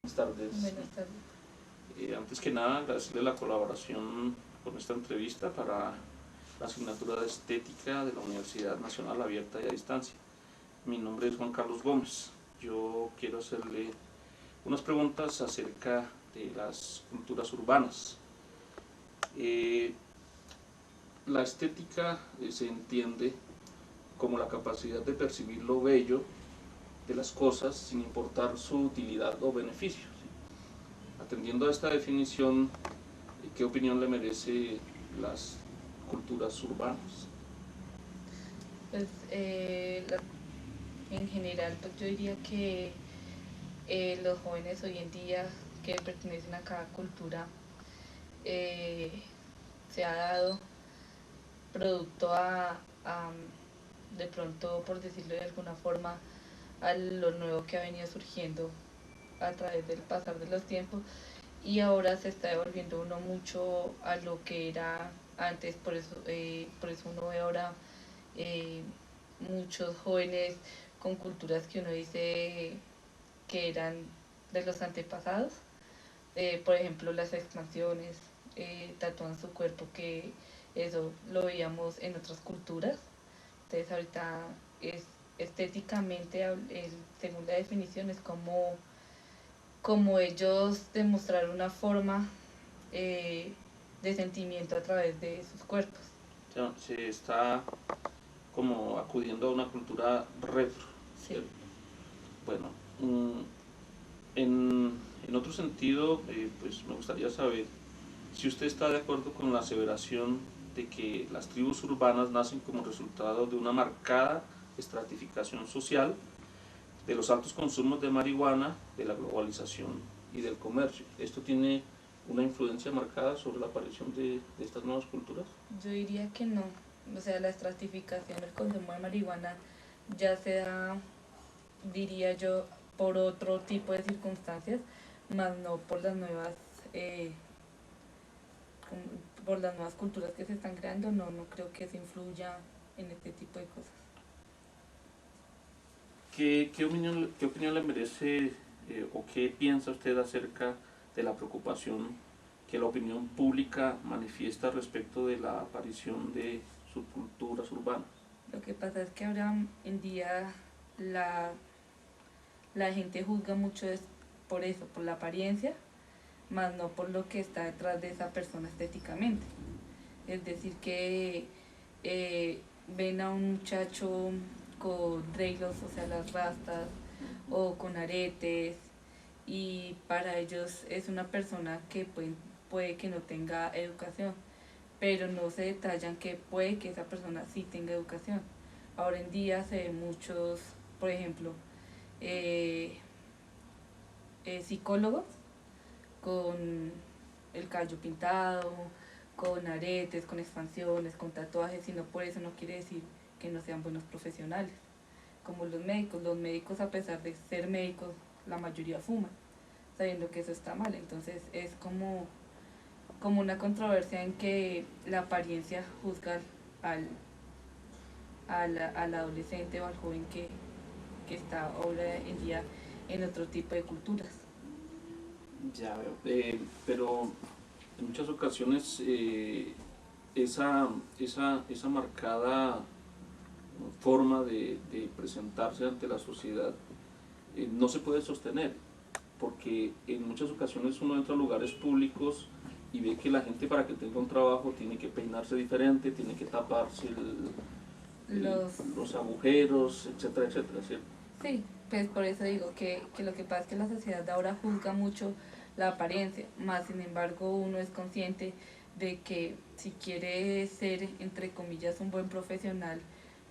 Buenas tardes. Buenas tardes. Antes que nada, agradecerle la colaboración con esta entrevista para la asignatura de Estética de la Universidad Nacional Abierta y a Distancia. Mi nombre es Juan Carlos Gómez. Yo quiero hacerle unas preguntas acerca de las culturas urbanas. La estética se entiende como la capacidad de percibir lo bello de las cosas sin importar su utilidad o beneficio. Atendiendo a esta definición, ¿qué opinión le merece las culturas urbanas? Pues en general, pues yo diría que los jóvenes hoy en día que pertenecen a cada cultura eh, se ha dado producto a, de pronto, por decirlo de alguna forma, a lo nuevo que ha venido surgiendo a través del pasar de los tiempos, y ahora se está devolviendo uno mucho a lo que era antes. Por eso uno ve ahora eh, muchos jóvenes con culturas que uno dice que eran de los antepasados. Por ejemplo, las expansiones, tatúan su cuerpo, que eso lo veíamos en otras culturas. Entonces ahorita es estéticamente, según la definición, es como ellos demostrar una forma eh, de sentimiento a través de sus cuerpos. O sea, se está como acudiendo a una cultura retro, Sí. ¿cierto? Bueno, en otro sentido, pues me gustaría saber si usted está de acuerdo con la aseveración de que las tribus urbanas nacen como resultado de una marcada estratificación social, de los altos consumos de marihuana, de la globalización y del comercio. ¿Esto tiene una influencia marcada sobre la aparición de estas nuevas culturas? Yo diría que no. O sea, la estratificación del consumo de marihuana ya se da, diría yo, por otro tipo de circunstancias, más no por las nuevas, eh, por las nuevas culturas que se están creando. No, no creo que eso influya en este tipo de cosas. Qué opinión le merece o qué piensa usted acerca de la preocupación que la opinión pública manifiesta respecto de la aparición de subculturas urbanas? Lo que pasa es que ahora en día la, la gente juzga mucho por eso, por la apariencia, más no por lo que está detrás de esa persona estéticamente. Es decir, que ven a un muchacho con reglos, o sea, las rastas, o con aretes, y para ellos es una persona que puede que no tenga educación, pero no se detallan que puede que esa persona sí tenga educación. Ahora en día se ven muchos, por ejemplo, eh, psicólogos con el cabello pintado, con aretes, con expansiones, con tatuajes, y no por eso no quiere decir que no sean buenos profesionales. Como los médicos, a pesar de ser médicos, la mayoría fuman, sabiendo que eso está mal. Entonces es como una controversia en que la apariencia juzga al, al adolescente o al joven que está ahora en día en otro tipo de culturas. Ya veo. Pero en muchas ocasiones esa marcada forma de presentarse ante la sociedad no se puede sostener, porque en muchas ocasiones uno entra a lugares públicos y ve que la gente, para que tenga un trabajo, tiene que peinarse diferente, tiene que taparse Los los agujeros, etcétera, etcétera, ¿cierto? Sí, pues por eso digo que lo que pasa es que la sociedad de ahora juzga mucho la apariencia, más sin embargo uno es consciente de que si quiere ser, entre comillas, un buen profesional,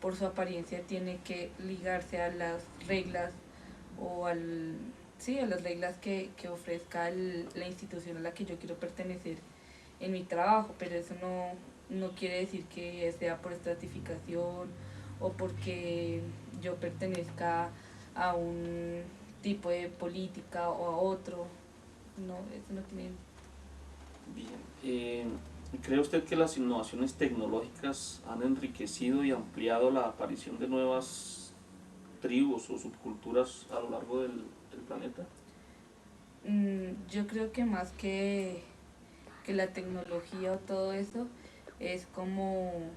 por su apariencia tiene que ligarse a las reglas, o sí, a las reglas que ofrezca la institución a la que yo quiero pertenecer en mi trabajo. Pero eso no quiere decir que sea por estratificación o porque yo pertenezca a un tipo de política o a otro. No, eso no tiene. Bien. ¿Cree usted que las innovaciones tecnológicas han enriquecido y ampliado la aparición de nuevas tribus o subculturas a lo largo del planeta? Yo creo que más que la tecnología o todo eso, es como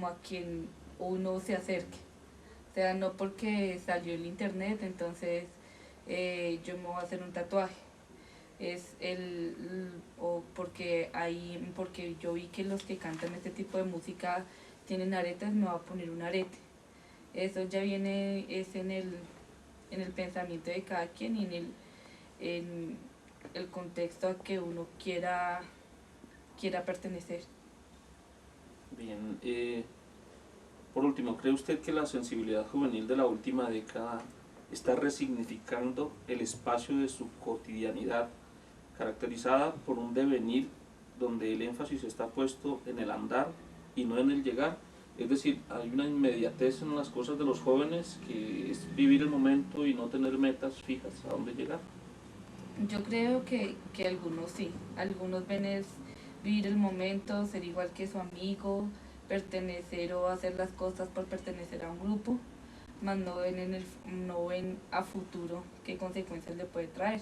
a quien uno se acerque. O sea, no porque salió el internet, entonces yo me voy a hacer un tatuaje. Es o porque yo vi que los que cantan este tipo de música tienen aretes, me voy a poner un arete. Eso ya viene, es en el pensamiento de cada quien y en el contexto a que uno quiera pertenecer. Bien, por último, ¿cree usted que la sensibilidad juvenil de la última década está resignificando el espacio de su cotidianidad, caracterizada por un devenir donde el énfasis está puesto en el andar y no en el llegar? Es decir, hay una inmediatez en las cosas de los jóvenes que es vivir el momento y no tener metas fijas a dónde llegar. Yo creo que algunos sí, algunos ven es vivir el momento, ser igual que su amigo, pertenecer o hacer las cosas por pertenecer a un grupo, más no ven a futuro qué consecuencias le puede traer.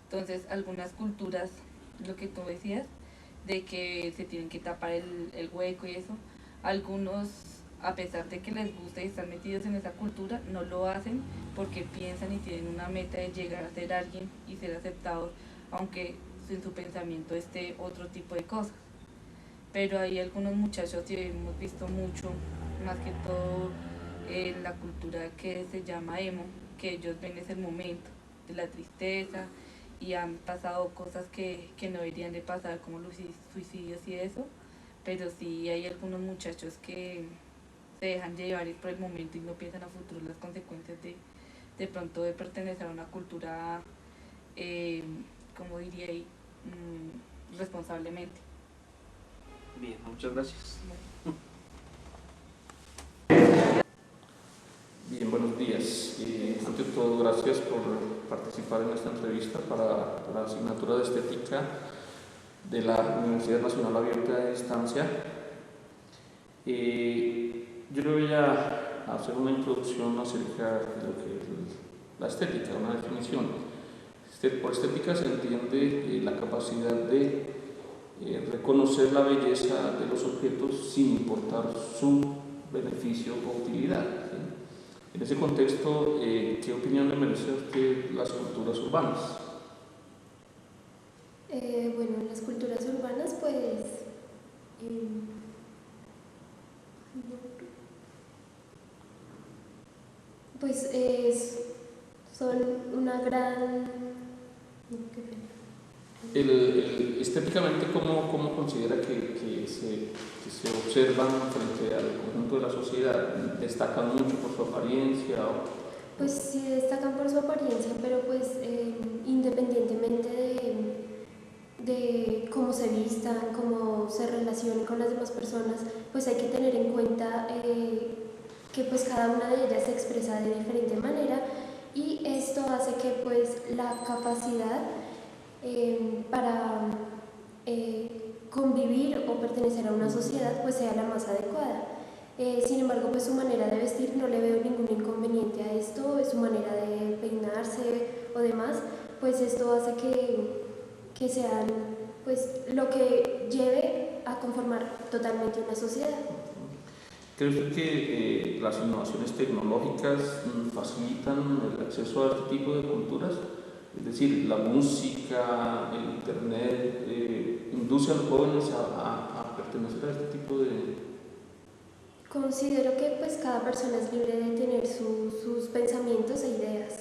Entonces, algunas culturas, lo que tú decías, de que se tienen que tapar el hueco y eso, algunos, a pesar de que les gusta y están metidos en esa cultura, no lo hacen porque piensan y tienen una meta de llegar a ser alguien y ser aceptados, aunque en su pensamiento esté otro tipo de cosas. Pero hay algunos muchachos, y hemos visto mucho, más que todo en la cultura que se llama emo, que ellos ven es el momento de la tristeza y han pasado cosas que no deberían de pasar, como los suicidios y eso, pero sí hay algunos muchachos que se dejan llevar por el momento y no piensan a futuro las consecuencias de pronto de pertenecer a una cultura, como diría ahí, responsablemente. Bien, muchas gracias. Bien, buenos días. Ante todo, gracias por participar en esta entrevista para la asignatura de Estética de la Universidad Nacional Abierta de Distancia. Yo le voy a hacer una introducción acerca de lo que es la estética, una definición. Por estética se entiende la capacidad de reconocer la belleza de los objetos sin importar su beneficio o utilidad, ¿sí? En ese contexto, ¿qué opinión le merece a usted las culturas urbanas? Bueno, las culturas urbanas son una gran... Estéticamente, ¿cómo considera que se observan frente al conjunto de la sociedad? ¿Destacan mucho por su apariencia? Pues sí destacan por su apariencia, pero independientemente de cómo se vistan, cómo se relacionen con las demás personas, pues hay que tener en cuenta que pues cada una de ellas se expresa de diferente manera, y esto hace que pues la capacidad para convivir o pertenecer a una sociedad pues sea la más adecuada. Sin embargo, pues su manera de vestir no le veo ningún inconveniente a esto, su manera de peinarse o demás, pues esto hace que sean pues lo que lleve a conformar totalmente una sociedad. ¿Cree usted que las innovaciones tecnológicas facilitan el acceso a este tipo de culturas? Es decir, la música, el internet, induce a los jóvenes a pertenecer a este tipo de... Considero que pues cada persona es libre de tener sus pensamientos e ideas,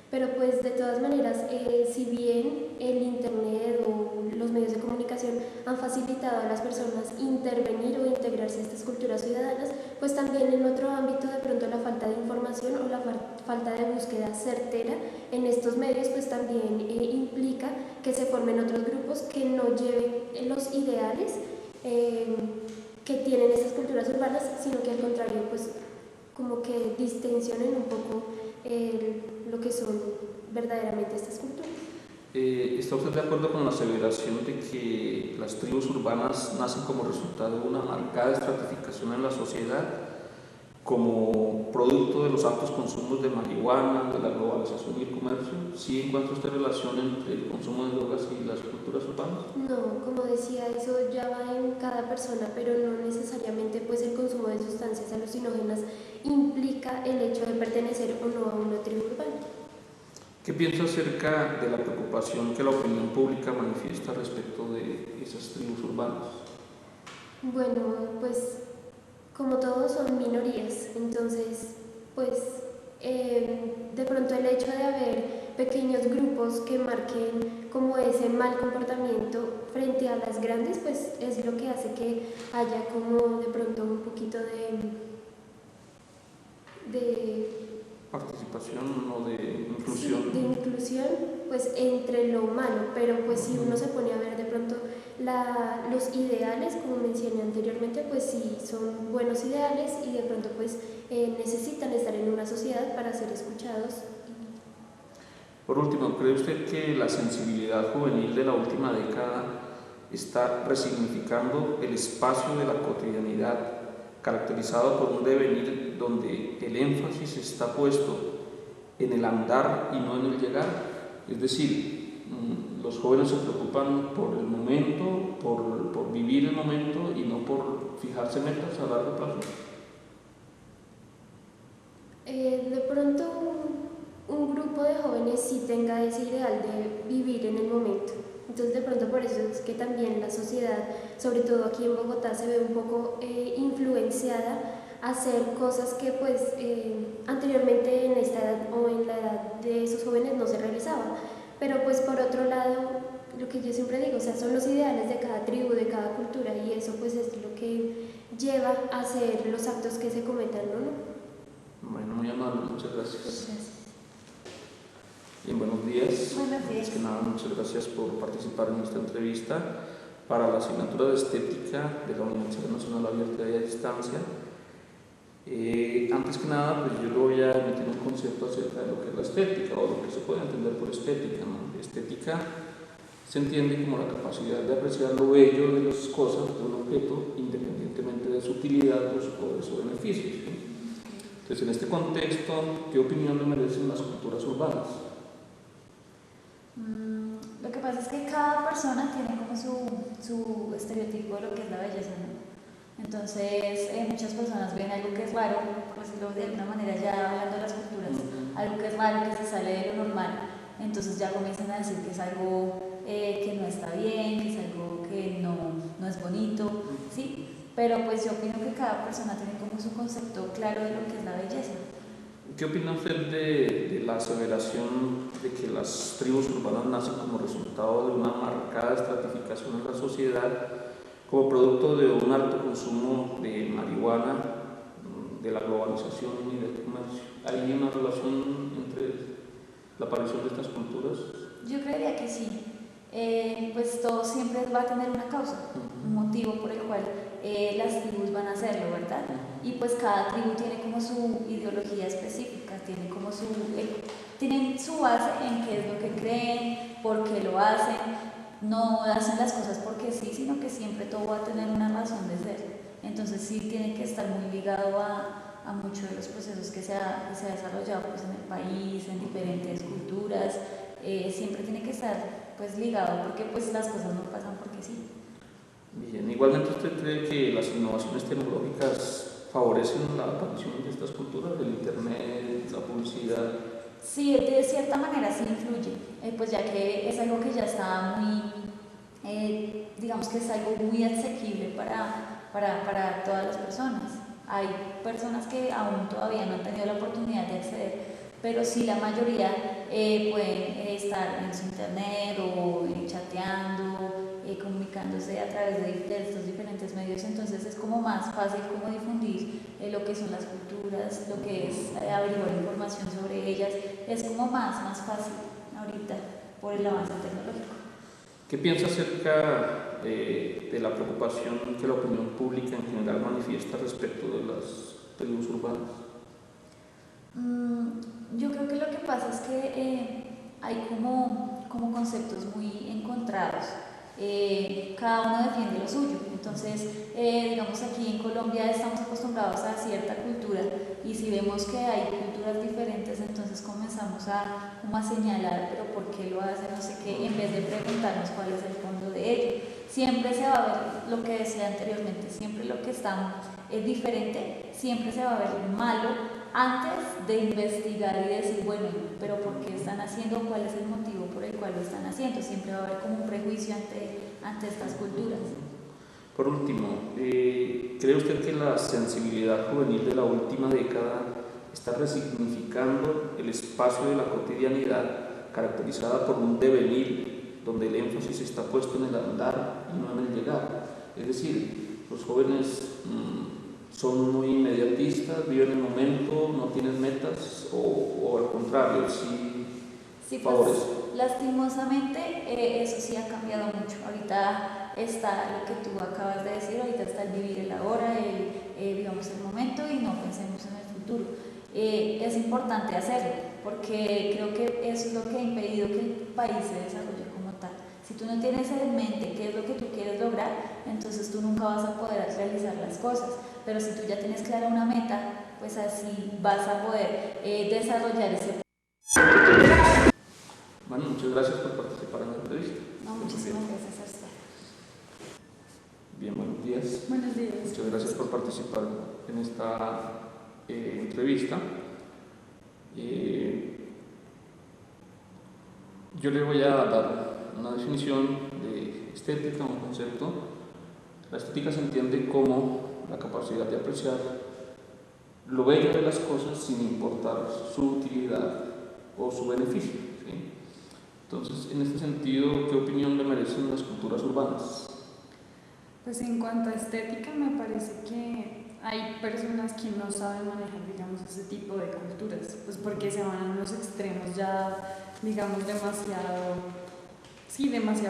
pero pues de todas maneras, si bien el internet o los medios de comunicación han facilitado a las personas intervenir o integrarse a estas culturas ciudadanas, pues también en otro ámbito de pronto la falta de información o la falta de búsqueda certera en estos medios pues también implica que se formen otros grupos que no lleven los ideales que tienen estas culturas urbanas, sino que al contrario pues como que distensionen un poco lo que son verdaderamente estas culturas. ¿Está usted de acuerdo con la aseveración de que las tribus urbanas nacen como resultado de una marcada estratificación en la sociedad, como producto de los altos consumos de marihuana, de la globalización y el comercio? ¿sí encuentra usted relación entre el consumo de drogas y las culturas urbanas? No, como decía, eso ya va en cada persona, pero no necesariamente pues el consumo de sustancias alucinógenas implica el hecho de pertenecer o no a una tribu urbana. ¿Qué piensa acerca de la preocupación que la opinión pública manifiesta respecto de esas tribus urbanas? Bueno, pues como todos son minorías, entonces pues de pronto el hecho de haber pequeños grupos que marquen como ese mal comportamiento frente a las grandes, pues es lo que hace que haya como de pronto un poquito de Participación o de inclusión. sí, de inclusión pues entre lo malo, pero pues si uno se pone a ver de pronto los ideales, como mencioné anteriormente, pues sí son buenos ideales y de pronto pues necesitan estar en una sociedad para ser escuchados. Por último, ¿cree usted que la sensibilidad juvenil de la última década está resignificando el espacio de la cotidianidad, caracterizado por un devenir donde el énfasis está puesto en el andar y no en el llegar? Es decir, los jóvenes se preocupan por el momento, por vivir el momento y no por fijarse metas a largo plazo. De pronto un grupo de jóvenes sí tenga ese ideal de vivir en el momento. Entonces de pronto por eso es que también la sociedad, sobre todo aquí en Bogotá, se ve un poco influenciada a hacer cosas que pues anteriormente en esta edad o en la edad de esos jóvenes no se realizaba. Pero pues por otro lado, lo que yo siempre digo, o sea, son los ideales de cada tribu, de cada cultura, y eso pues es lo que lleva a hacer los actos que se cometan, ¿no? Bueno, muy amable, muchas gracias. Bien, buenos días. Buenos días. Antes que nada, muchas gracias por participar en esta entrevista para la asignatura de Estética de la Universidad Nacional Abierta y a Distancia. Antes que nada, pues yo le voy a emitir un concepto acerca de lo que es la estética o lo que se puede entender por estética, ¿no? Estética se entiende como la capacidad de apreciar lo bello de las cosas, de un objeto, independientemente de su utilidad o de su beneficio, ¿sí? Entonces, en este contexto, ¿qué opinión le merecen las culturas urbanas? Lo que pasa es que cada persona tiene como su estereotipo de lo que es la belleza, ¿no? Entonces, muchas personas ven algo que es raro, por decirlo de alguna manera, ya hablando de las culturas, algo que es raro, que se sale de lo normal, entonces ya comienzan a decir que es algo que no está bien, que es algo que no es bonito, ¿sí? Pero pues yo opino que cada persona tiene como su concepto claro de lo que es la belleza. ¿Qué opina usted de la aseveración de que las tribus urbanas nacen como resultado de una marcada estratificación en la sociedad como producto de un alto consumo de marihuana, de la globalización y del comercio? ¿Hay una relación entre la aparición de estas culturas? Yo creería que sí. Pues todo siempre va a tener una causa, un motivo por el cual las tribus van a hacerlo, ¿verdad? Y pues cada tribu tiene como su ideología específica, tienen su base en qué es lo que creen, por qué lo hacen, no hacen las cosas porque sí, sino que siempre todo va a tener una razón de ser. Entonces sí tiene que estar muy ligado a muchos de los procesos que se ha desarrollado pues, en el país, en diferentes culturas, siempre tiene que estar pues ligado porque pues las cosas no pasan porque sí. Bien, igualmente usted cree que las innovaciones tecnológicas favorecen la aparición de estas culturas, del internet, la publicidad. Sí, de cierta manera sí influye, pues ya que es algo que ya está muy, digamos que es algo muy asequible para todas las personas. Hay personas que aún todavía no han tenido la oportunidad de acceder, pero sí la mayoría pueden estar en su internet o chateando, comunicándose a través de estos diferentes medios, entonces es como más fácil como difundir lo que son las culturas, lo que es averiguar información sobre ellas, es como más fácil ahorita por el avance tecnológico. ¿Qué piensa acerca de la preocupación que la opinión pública en general manifiesta respecto de las tribus urbanas? Yo creo que lo que pasa es que hay como conceptos muy encontrados. Cada uno defiende lo suyo, entonces digamos aquí en Colombia estamos acostumbrados a cierta cultura y si vemos que hay culturas culturas diferentes, entonces comenzamos como a señalar, pero ¿por qué lo hacen? No sé qué, en vez de preguntarnos cuál es el fondo de ello. Siempre se va a ver lo que decía anteriormente, siempre lo que está diferente, siempre se va a ver malo antes de investigar y decir, bueno, pero ¿por qué están haciendo? ¿Cuál es el motivo por el cual lo están haciendo? Siempre va a haber como un prejuicio ante estas culturas. Por último, ¿cree usted que la sensibilidad juvenil de la última década está resignificando el espacio de la cotidianidad caracterizada por un devenir donde el énfasis está puesto en el andar y no en el llegar? Es decir, los jóvenes son muy inmediatistas, viven el momento, no tienen metas, o al contrario, sí favorece. Pues, lastimosamente eso sí ha cambiado mucho. Ahorita está lo que tú acabas de decir, ahorita está el vivir el ahora, vivamos el momento y no pensemos en el futuro. Es importante hacerlo, porque creo que eso es lo que ha impedido que el país se desarrolle como tal. Si tú no tienes en mente qué es lo que tú quieres lograr, entonces tú nunca vas a poder realizar las cosas. Pero si tú ya tienes clara una meta, pues así vas a poder desarrollar ese. Bueno, muchas gracias por participar en la entrevista. No, muchísimas gracias a usted. Bien, buenos días. Buenos días. Muchas gracias por participar en esta entrevista. Yo le voy a dar una definición de estética, un concepto. La estética se entiende como la capacidad de apreciar lo bello de las cosas sin importar su utilidad o su beneficio, ¿sí? Entonces, en este sentido, ¿qué opinión le merecen las culturas urbanas? Pues en cuanto a estética, me parece que hay personas que no saben manejar, digamos, ese tipo de culturas, pues porque se van a unos extremos ya, digamos, demasiado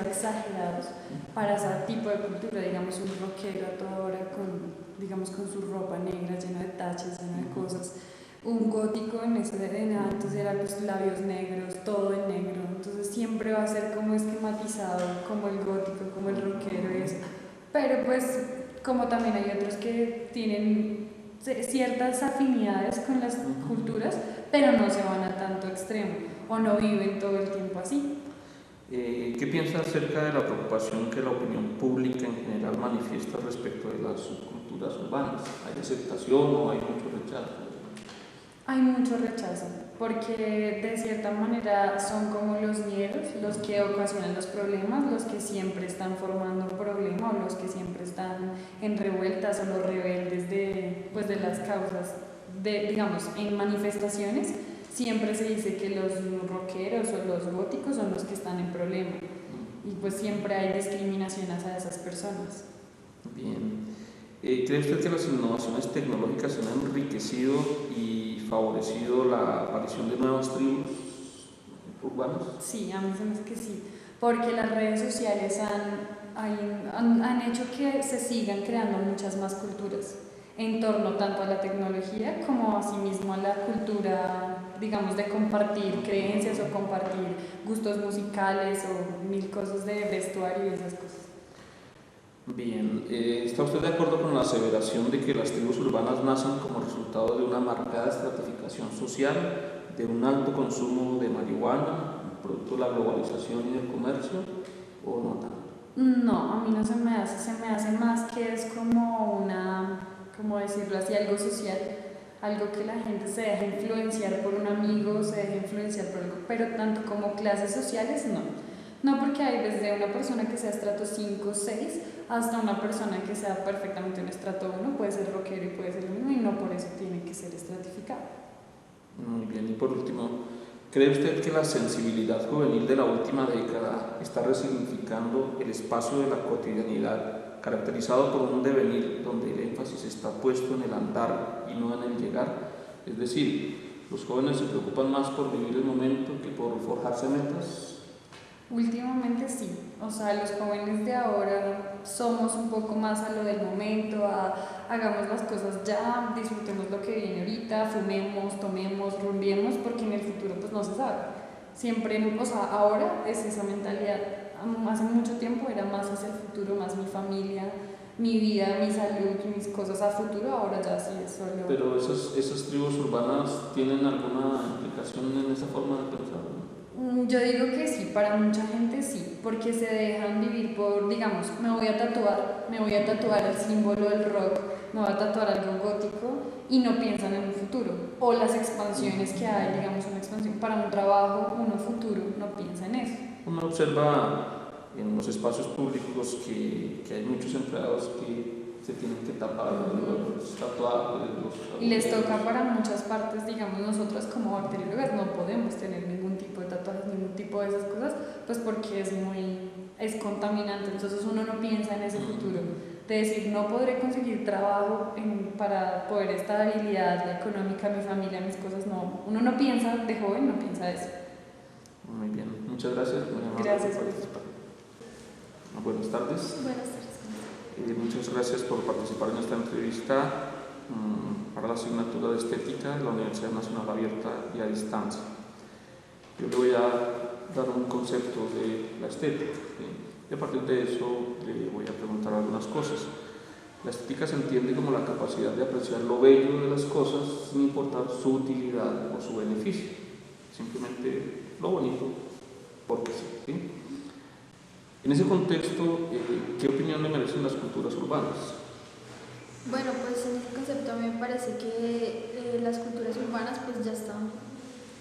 exagerados para ese tipo de cultura. Digamos, un rockero a toda hora con su ropa negra llena de taches, llena de cosas. Un gótico antes eran los labios negros, todo en negro. Entonces siempre va a ser como esquematizado, como el gótico, como el rockero y eso. Pero pues, como también hay otros que tienen ciertas afinidades con las culturas, pero no se van a tanto extremo o no viven todo el tiempo así. ¿Qué piensa acerca de la preocupación que la opinión pública en general manifiesta respecto de las subculturas urbanas? ¿Hay aceptación o hay mucho rechazo? Hay mucho rechazo, porque de cierta manera son como los miedos los que ocasionan los problemas, los que siempre están formando problemas o los que siempre están en revueltas o los rebeldes de las causas, digamos, en manifestaciones. Siempre se dice que los rockeros o los góticos son los que están en problema y pues siempre hay discriminación hacia esas personas. Bien. ¿Cree usted que las innovaciones tecnológicas han enriquecido y favorecido la aparición de nuevas tribus urbanas? Sí, a mí se me hace que sí, porque las redes sociales han hecho que se sigan creando muchas más culturas en torno tanto a la tecnología como asimismo a la cultura, digamos, de compartir creencias o compartir gustos musicales o mil cosas de vestuario y esas cosas. Bien, ¿está usted de acuerdo con la aseveración de que las tribus urbanas nacen como resultado de una marcada estratificación social, de un alto consumo de marihuana, producto de la globalización y del comercio, o no tanto? No, a mí no se me hace más que es como como decirlo así, algo social, algo que la gente se deja influenciar por un amigo, se deja influenciar por algo, pero tanto como clases sociales, no. No, porque hay desde una persona que sea estrato 5 o 6 hasta una persona que sea perfectamente un estrato 1, puede ser rockero y puede ser lo mismo, y no por eso tiene que ser estratificado. Muy bien, y por último, ¿cree usted que la sensibilidad juvenil de la última década está resignificando el espacio de la cotidianidad, caracterizado por un devenir donde el énfasis está puesto en el andar y no en el llegar? Es decir, ¿los jóvenes se preocupan más por vivir el momento que por forjarse metas? Últimamente sí, o sea, los jóvenes de ahora somos un poco más a lo del momento, hagamos las cosas ya, disfrutemos lo que viene ahorita, fumemos, tomemos, rumbiemos, porque en el futuro pues no se sabe. Siempre, o sea, ahora es esa mentalidad, hace mucho tiempo era más hacia el futuro, más mi familia, mi vida, mi salud, mis cosas a futuro, ahora ya sí es solo... Pero esas tribus urbanas tienen alguna implicación en esa forma de pensar, ¿no? Yo digo que sí, para mucha gente sí, porque se dejan vivir por, digamos, me voy a tatuar el símbolo del rock, me voy a tatuar algo gótico y no piensan en un futuro. O las expansiones que hay, digamos, una expansión para un trabajo, uno futuro, no piensa en eso. Uno observa en los espacios públicos que hay muchos empleados que se tienen que tapar los tatuajes. Y les toca para muchas partes, digamos, nosotras como bacteriólogas no podemos tener ningún tipo de tatuajes, ningún tipo de esas cosas, pues porque es contaminante, entonces uno no piensa en ese futuro, de decir, no podré conseguir trabajo para poder estabilidad económica, mi familia, mis cosas, no, uno no piensa, de joven no piensa eso. Muy bien, muchas gracias. Gracias. Buenas tardes. Buenas tardes. Muchas gracias por participar en esta entrevista para la asignatura de Estética de la Universidad Nacional Abierta y a Distancia. Yo le voy a dar un concepto de la estética, ¿sí? Y a partir de eso le voy a preguntar algunas cosas. La estética se entiende como la capacidad de apreciar lo bello de las cosas sin importar su utilidad o su beneficio, simplemente lo bonito porque sí, ¿sí? En ese contexto, ¿qué opinión le merecen las culturas urbanas? Bueno, pues en ese concepto a mí me parece que las culturas urbanas pues ya están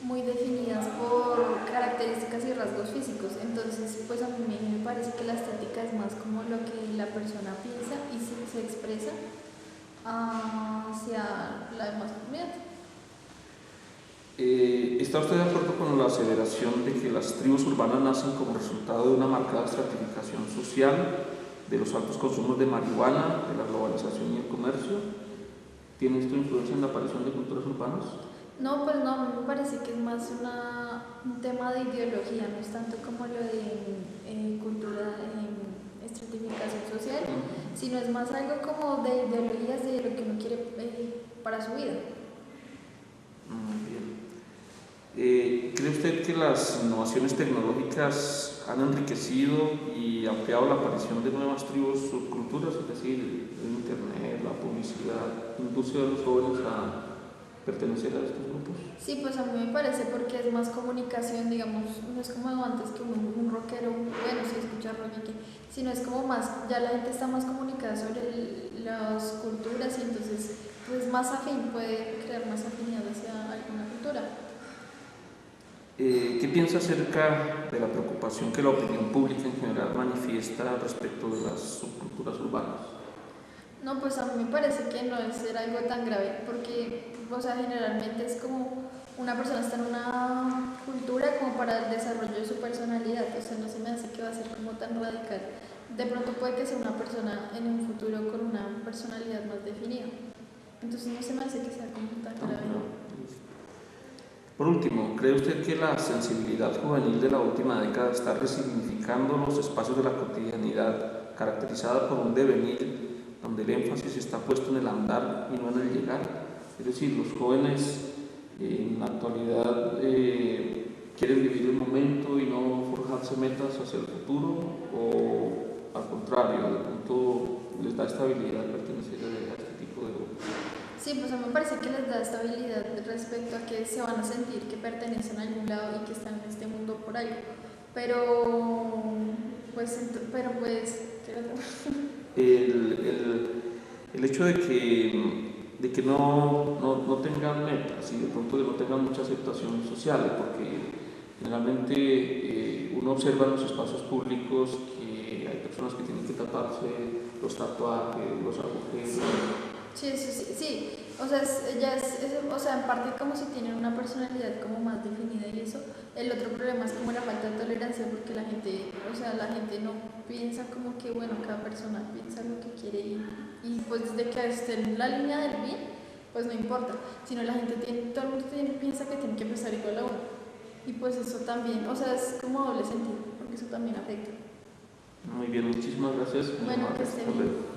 muy definidas por características y rasgos físicos, entonces pues a mí me parece que la estética es más como lo que la persona piensa y se expresa hacia la demás comunidad. ¿Está usted de acuerdo con la aseveración de que las tribus urbanas nacen como resultado de una marcada estratificación social, de los altos consumos de marihuana, de la globalización y el comercio? ¿Tiene esto influencia en la aparición de culturas urbanas? No, pues no, a mí me parece que es más un tema de ideología, no es tanto como lo de cultura, estratificación social, sino es más algo como de ideologías de lo que uno quiere para su vida. Muy bien. ¿Cree usted que las innovaciones tecnológicas han enriquecido y ampliado la aparición de nuevas tribus, subculturas, es decir, el internet, la publicidad, induce a los jóvenes a pertenecer a estos grupos? Sí, pues a mí me parece porque es más comunicación, digamos, no es como antes que un rockero, bueno, sí escucha rock aquí, sino es como más, ya la gente está más comunicada sobre las culturas y entonces pues más afín, puede crear más afinidad hacia alguna cultura. ¿Qué piensa acerca de la preocupación que la opinión pública en general manifiesta respecto de las subculturas urbanas? No, pues a mí me parece que no es ser algo tan grave, porque, o sea, generalmente es como una persona está en una cultura como para el desarrollo de su personalidad, o sea, no se me hace que va a ser como tan radical. De pronto puede que sea una persona en un futuro con una personalidad más definida, entonces no se me hace que sea como tan grave. Por último, ¿cree usted que la sensibilidad juvenil de la última década está resignificando los espacios de la cotidianidad caracterizada por un devenir donde el énfasis está puesto en el andar y no en el llegar? Es decir, los jóvenes en la actualidad quieren vivir el momento y no forjarse metas hacia el futuro, o al contrario, de pronto les da estabilidad pertenecer a este tipo de grupos. Sí, pues a mí me parece que les da estabilidad respecto a que se van a sentir que pertenecen a algún lado y que están en este mundo por algo. Pero pues el hecho de que no tengan metas y de pronto que no tengan mucha aceptación social, porque generalmente uno observa en los espacios públicos que hay personas que tienen que taparse los tatuajes, los agujeros. Sí, sí. O sea, o sea, en parte como si tienen una personalidad como más definida y eso. El otro problema es como la falta de tolerancia, porque la gente no piensa como que, bueno, cada persona piensa lo que quiere y pues desde que esté en la línea del bien, pues no importa. Sino la gente todo el mundo piensa que tiene que empezar igual a uno. Y pues eso también, o sea, es como doble sentido, porque eso también afecta. Muy bien, muchísimas gracias. Bueno, que esté bien.